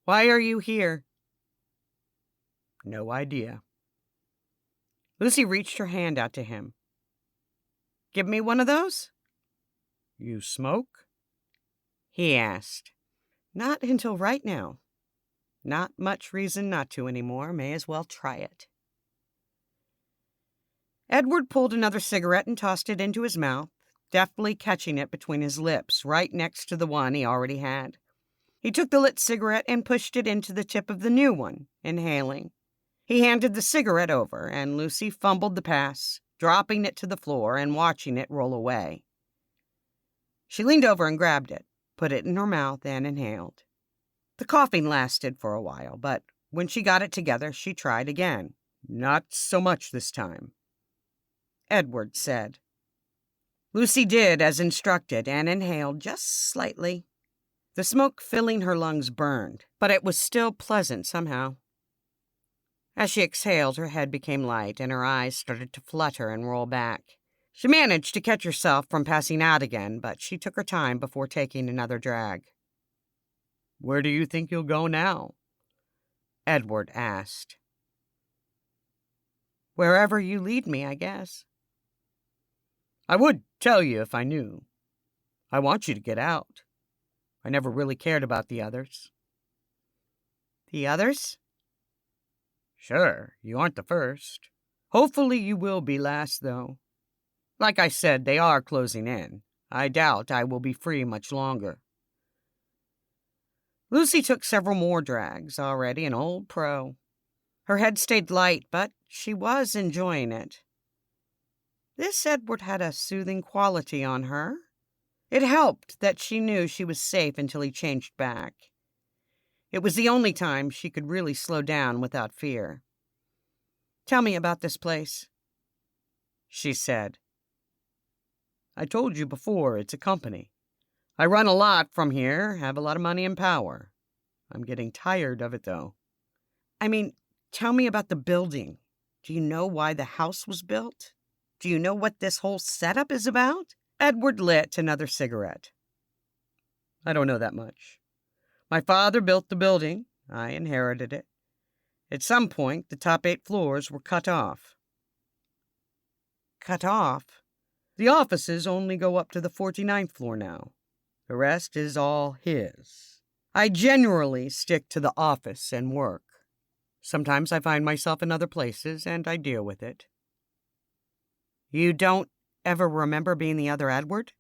Why are you here? No idea. Lucy reached her hand out to him. Give me one of those? You smoke? He asked. Not until right now. Not much reason not to anymore. May as well try it. Edward pulled another cigarette and tossed it into his mouth, deftly catching it between his lips, right next to the one he already had. He took the lit cigarette and pushed it into the tip of the new one, inhaling. He handed the cigarette over, and Lucy fumbled the pass, dropping it to the floor and watching it roll away. She leaned over and grabbed it, put it in her mouth, and inhaled. The coughing lasted for a while, but when she got it together, she tried again. Not so much this time, Edward said. Lucy did as instructed and inhaled just slightly. The smoke filling her lungs burned, but it was still pleasant somehow. As she exhaled, her head became light and her eyes started to flutter and roll back. She managed to catch herself from passing out again, but she took her time before taking another drag. Where do you think you'll go now? Edward asked. Wherever you lead me, I guess. I would tell you if I knew. I want you to get out. I never really cared about the others. The others? Sure, you aren't the first. Hopefully you will be last, though. Like I said, they are closing in. I doubt I will be free much longer. Lucy took several more drags, already an old pro. Her head stayed light, but she was enjoying it. This Edward had a soothing quality on her. It helped that she knew she was safe until he changed back. It was the only time she could really slow down without fear. Tell me about this place, she said. I told you before, it's a company. I run a lot from here, have a lot of money and power. I'm getting tired of it, though. I mean, tell me about the building. Do you know why the house was built? Do you know what this whole setup is about? Edward lit another cigarette. I don't know that much. My father built the building. I inherited it. At some point, the top 8 floors were cut off. Cut off? The offices only go up to the 49th floor now. The rest is all his. I generally stick to the office and work. Sometimes I find myself in other places, and I deal with it. You don't ever remember being the other Edward?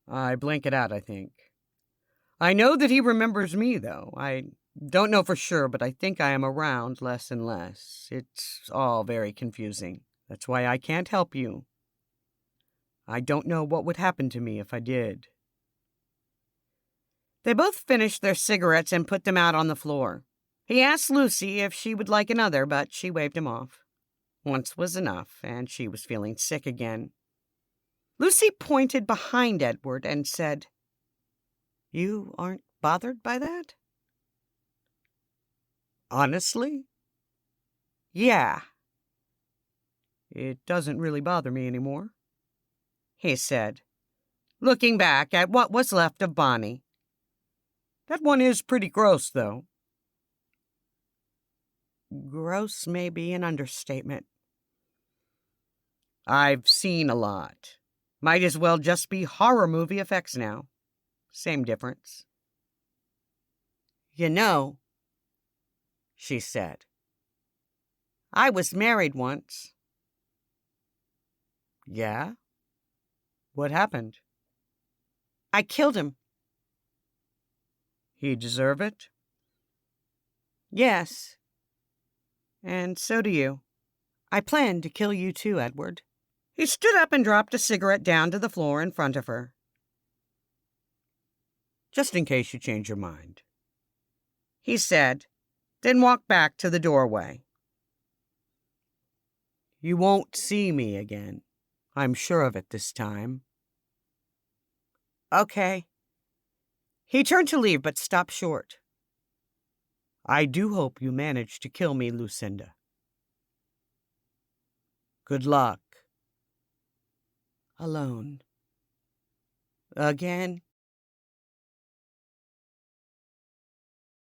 I blank it out, I think. I know that he remembers me, though. I don't know for sure, but I think I am around less and less. It's all very confusing. That's why I can't help you. I don't know what would happen to me if I did. They both finished their cigarettes and put them out on the floor. He asked Lucy if she would like another, but she waved him off. Once was enough, and she was feeling sick again. Lucy pointed behind Edward and said, You aren't bothered by that? Honestly? Yeah. It doesn't really bother me anymore, he said, looking back at what was left of Bonnie. That one is pretty gross, though. Gross may be an understatement. I've seen a lot. Might as well just be horror movie effects now. Same difference. You know, she said, I was married once. Yeah? What happened? I killed him. He deserve it? Yes. And so do you. I plan to kill you too, Edward. He stood up and dropped a cigarette down to the floor in front of her. Just in case you change your mind, he said, then walked back to the doorway. You won't see me again. I'm sure of it this time. Okay. He turned to leave, but stopped short. I do hope you manage to kill me, Lucinda. Good luck. Alone. Again?